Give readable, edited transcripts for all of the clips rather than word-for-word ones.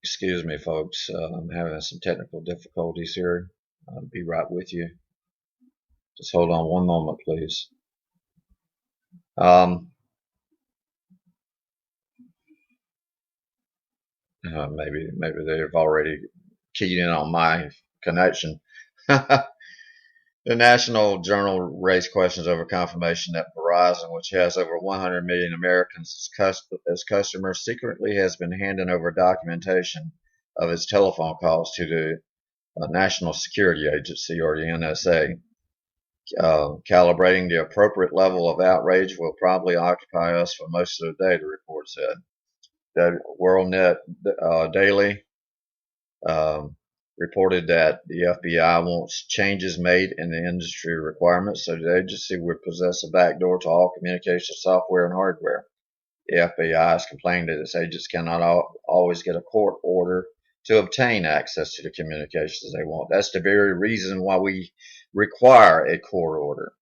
Excuse me, folks. I'm having some technical difficulties here. I'll be right with you. Just hold on one moment, please. Um, maybe they've already keyed in on my connection. The National Journal raised questions over confirmation that Verizon, which has over 100 million Americans as customers, secretly has been handing over documentation of its telephone calls to the National Security Agency, or the NSA. Calibrating the appropriate level of outrage will probably occupy us for most of the day, the report said. The WorldNet Daily um, reported that the FBI wants changes made in the industry requirements so the agency would possess a backdoor to all communication software and hardware. The FBI has complained that its agents cannot always get a court order to obtain access to the communications they want. That's the very reason why we require a court order.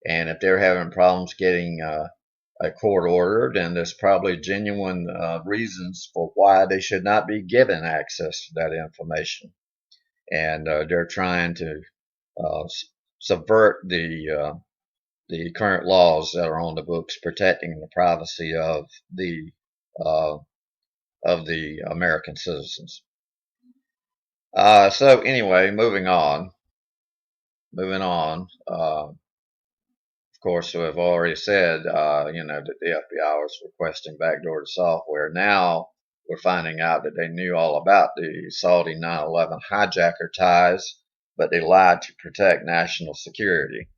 And if they're having problems getting a court order, then there's probably genuine reasons for why they should not be given access to that information. And they're trying to uh, subvert the current laws that are on the books protecting the privacy uh, of the American citizens. So anyway, moving on. Of course, we have already said, that the FBI was requesting backdoor to software. Now we're finding out that they knew all about the Saudi 9/11 hijacker ties, but they lied to protect national security.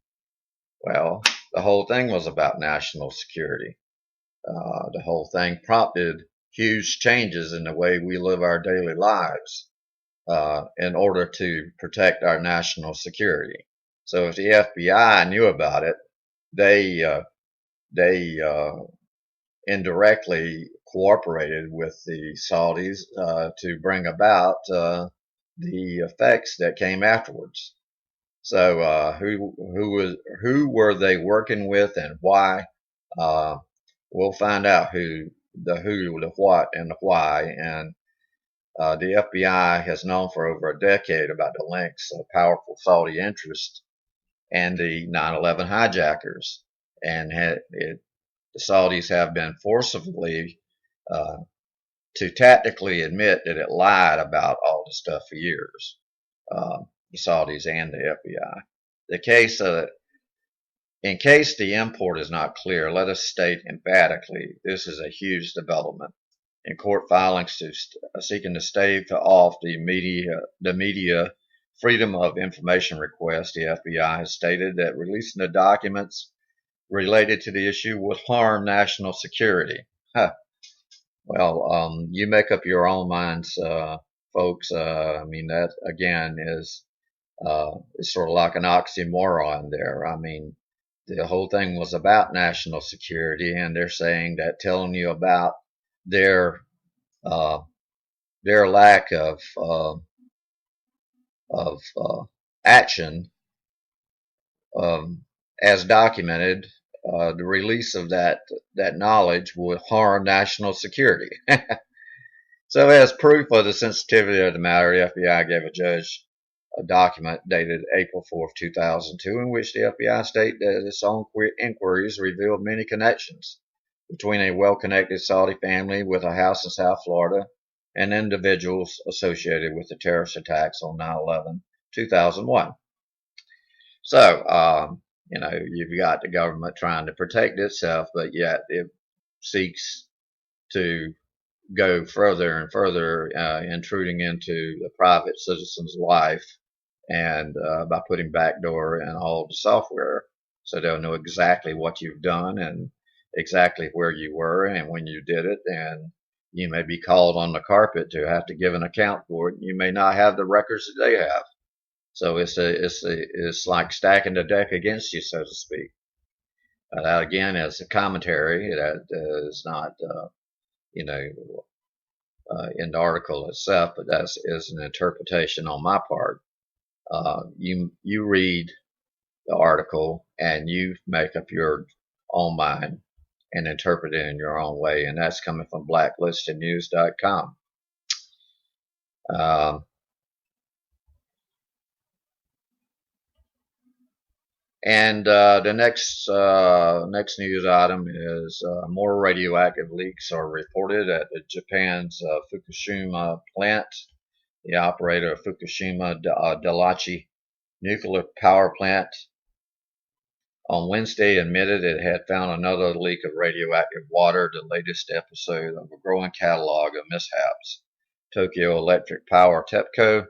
Well, the whole thing was about national security. The whole thing prompted huge changes in the way we live our daily lives in order to protect our national security. So if the FBI knew about it, they they indirectly cooperated with the Saudis to bring about the effects that came afterwards. So who were they working with and why? Uh, we'll find out who, the what, and the why. And the FBI has known for over a decade about the links of powerful Saudi interests and the 9/11 hijackers, and the Saudis have been forcibly uh, to tactically admit that it lied about all the stuff for years. The Saudis and the FBI. The case In case the import is not clear, let us state emphatically this is a huge development. In court filings seeking to stave off the media freedom of information request, the FBI has stated that releasing the documents related to the issue would harm national security. Huh. Well, you make up your own minds, folks. I mean, that again is sort of like an oxymoron there. I mean, the whole thing was about national security, and they're saying that telling you about their uh, their lack of action, as documented, the release of that knowledge would harm national security. So, as proof of the sensitivity of the matter, the FBI gave a judge a document dated April 4th, 2002, in which the FBI stated that its own inquiries revealed many connections between a well-connected Saudi family with a house in South Florida and individuals associated with the terrorist attacks on 9/11, 2001. So, you've got the government trying to protect itself, but yet it seeks to go further and further, intruding into the private citizen's life, and by putting backdoor in all the software, so they'll know exactly what you've done and exactly where you were and when you did it, and you may be called on the carpet to have to give an account for it. You may not have the records that they have, so it's like stacking the deck against you, so to speak. That again is a commentary. That is not, you know, in the article itself, but that is an interpretation on my part. You read the article and you make up your own mind and interpret it in your own way, and that's coming from blacklistednews.com. Um, and the next news item is more radioactive leaks are reported at Japan's Fukushima plant. The operator of Fukushima Daiichi nuclear power plant on Wednesday admitted it had found another leak of radioactive water, the latest episode of a growing catalog of mishaps. Tokyo Electric Power TEPCO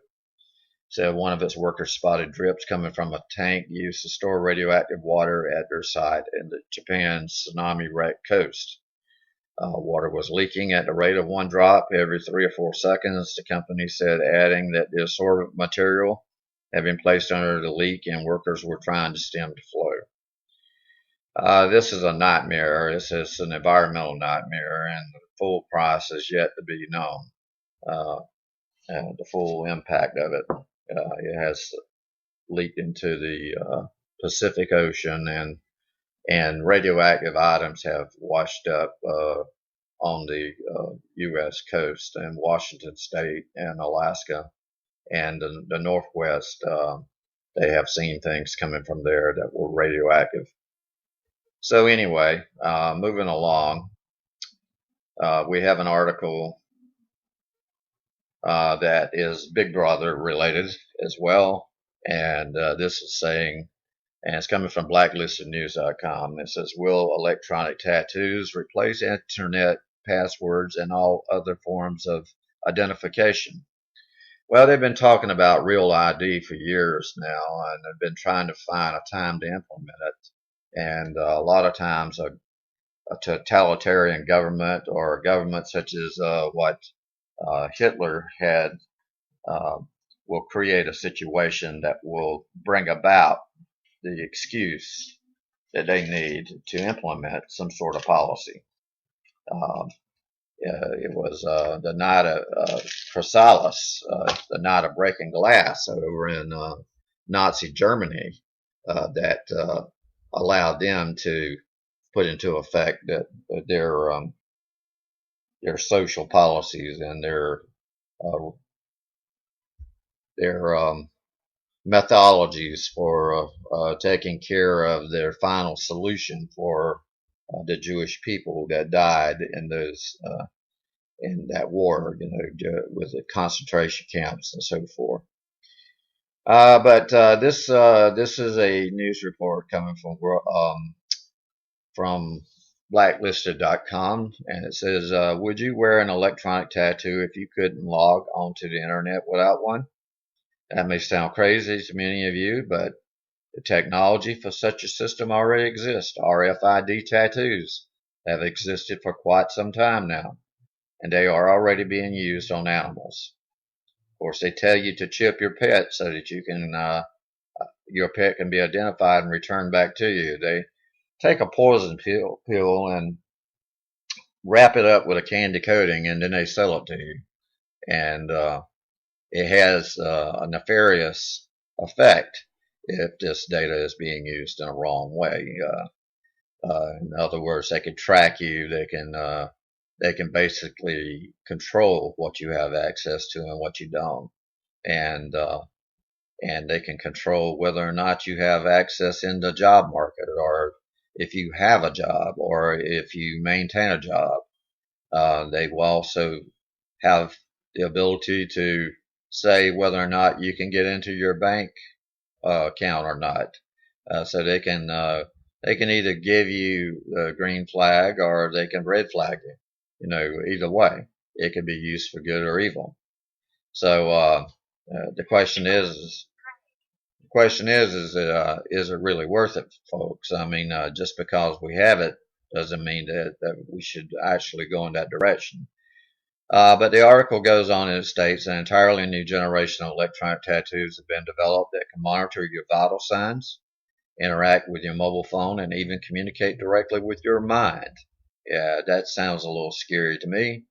said one of its workers spotted drips coming from a tank used to store radioactive water at their site in the Japan's tsunami-wrecked coast. Water was leaking at the rate of one drop every 3 or 4 seconds, the company said, adding that the absorbent material had been placed under the leak and workers were trying to stem the flow. This is a nightmare. This is an environmental nightmare, and the full price is yet to be known. The full impact of it. It has leaked into the Pacific Ocean, and radioactive items have washed up on the U.S. coast and Washington State and Alaska and the Northwest. They have seen things coming from there that were radioactive. So anyway, moving along, we have an article that is Big Brother related as well. And this is saying, and it's coming from blacklistednews.com. It says, will electronic tattoos replace internet passwords and all other forms of identification? Well, they've been talking about real ID for years now, and they've been trying to find a time to implement it. And a lot of times a totalitarian government or a government such as what Hitler had will create a situation that will bring about the excuse that they need to implement some sort of policy. It was the night of Chrysalis, the night of breaking glass over in Nazi Germany, that allowed them to put into effect that their social policies and their methodologies for taking care of their final solution for the Jewish people that died in those in that war, with the concentration camps and so forth. But this is a news report coming from blacklisted.com, and it says, would you wear an electronic tattoo if you couldn't log onto the internet without one? That may sound crazy to many of you, but the technology for such a system already exists. RFID tattoos have existed for quite some time now, and they are already being used on animals. Of course, they tell you to chip your pet so that your pet can be identified and returned back to you. They take a poison pill and wrap it up with a candy coating, and then they sell it to you. And it has a nefarious effect if this data is being used in a wrong way. In other words, they can track you. They can basically control what you have access to and what you don't, and they can control whether or not you have access in the job market, or if you have a job, or if you maintain a job. They will also have the ability to say whether or not you can get into your bank account or not. So they can either give you a green flag or they can red flag you. Either way, it can be used for good or evil. So the question is it really worth it, folks? I mean, just because we have it doesn't mean that we should actually go in that direction. But the article goes on and it states an entirely new generation of electronic tattoos have been developed that can monitor your vital signs, interact with your mobile phone, and even communicate directly with your mind. Yeah, that sounds a little scary to me.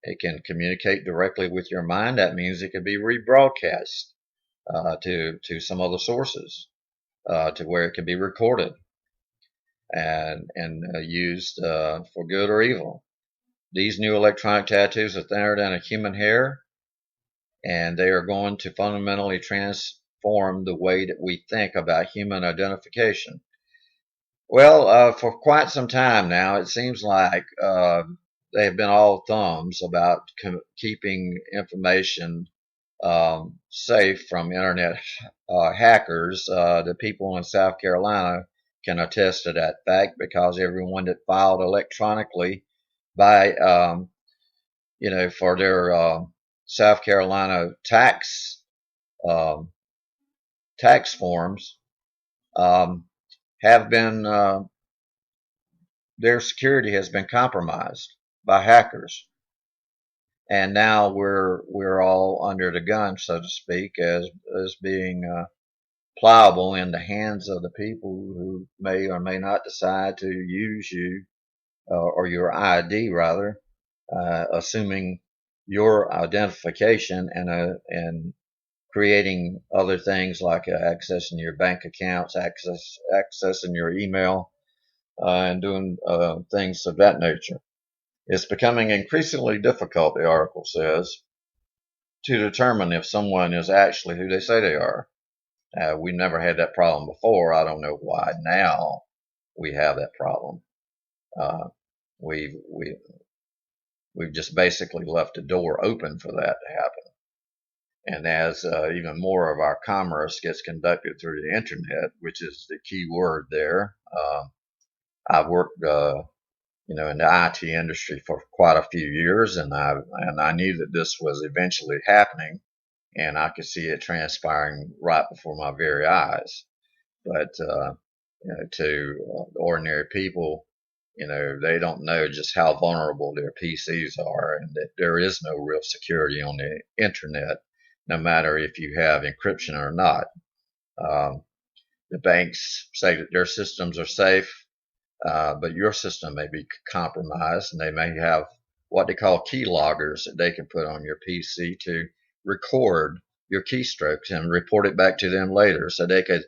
It can communicate directly with your mind. That means it can be rebroadcast to some other sources, to where it can be recorded and used for good or evil. These new electronic tattoos are thinner than a human hair and they are going to fundamentally transform the way that we think about human identification. Well, for quite some time now, it seems like they have been all thumbs about keeping information safe from internet hackers. The people in South Carolina can attest to that fact because everyone that filed electronically by, for their South Carolina um, tax forms um, have been their security has been compromised by hackers, and now we're all under the gun, so to speak, as being pliable in the hands of the people who may or may not decide to use you or your ID rather, assuming your identification and creating other things like accessing your bank accounts, accessing your email, and doing things of that nature. It's becoming increasingly difficult, the article says, to determine if someone is actually who they say they are. We never had that problem before. I don't know why now we have that problem. Uh, we've we, we've just basically left the door open for that to happen. And as even more of our commerce gets conducted through the internet, which is the key word there, I've worked, in the IT industry for quite a few years, and I knew that this was eventually happening, and I could see it transpiring right before my very eyes. But to ordinary people, they don't know just how vulnerable their PCs are, and that there is no real security on the internet, no matter if you have encryption or not. Um, the banks say that their systems are safe, but your system may be compromised, and they may have what they call key loggers that they can put on your PC to record your keystrokes and report it back to them later, so they could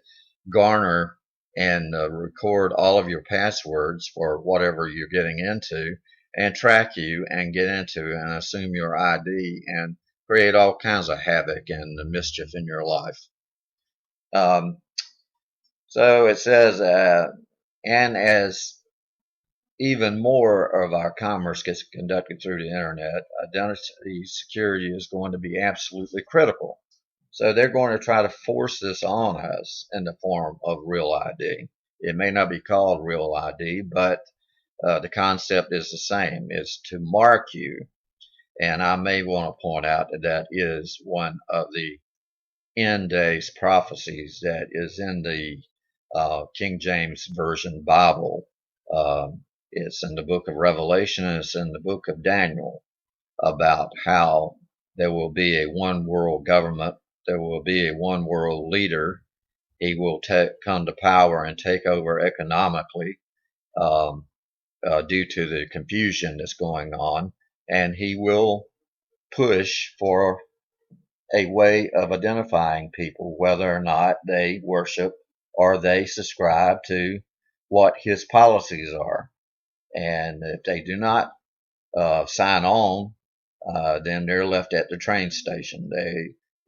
garner and record all of your passwords for whatever you're getting into and track you and get into and assume your ID and create all kinds of havoc and mischief in your life. Um, so it says, and as even more of our commerce gets conducted through the internet, identity security is going to be absolutely critical. So they're going to try to force this on us in the form of real ID. It may not be called real ID, but the concept is the same. It's to mark you. And I may want to point out that that is one of the end days prophecies that is in the King James Version Bible. It's in the book of Revelation and it's in the book of Daniel about how there will be a one world government. There will be a one world leader. He will come to power and take over economically due to the confusion that's going on. And he will push for a way of identifying people, whether or not they worship or they subscribe to what his policies are. And if they do not sign on, then they're left at the train station.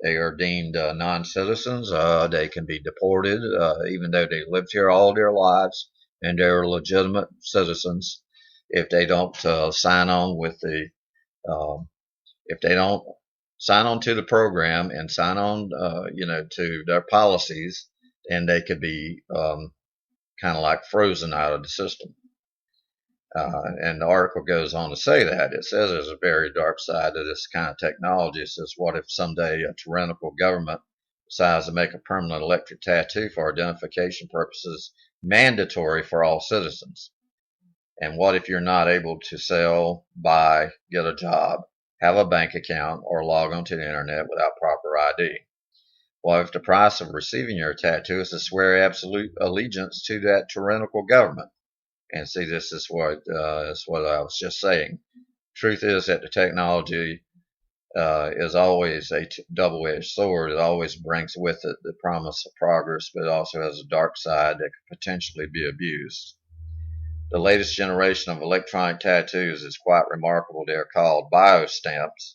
They are deemed non-citizens. They can be deported, even though they lived here all their lives and they're legitimate citizens. If they don't sign on with the, if they don't sign on to the program and sign on, to their policies, then they could be kind of like frozen out of the system. And the article goes on to say that. It says there's a very dark side to this kind of technology. It says, what if someday a tyrannical government decides to make a permanent electric tattoo for identification purposes mandatory for all citizens? And what if you're not able to sell, buy, get a job, have a bank account, or log onto the internet without proper ID? Well, if the price of receiving your tattoo is to swear absolute allegiance to that tyrannical government? And see, this is what I was just saying. Truth is that the technology is always a double-edged sword. It always brings with it the promise of progress, but it also has a dark side that could potentially be abused. The latest generation of electronic tattoos is quite remarkable. They're called biostamps,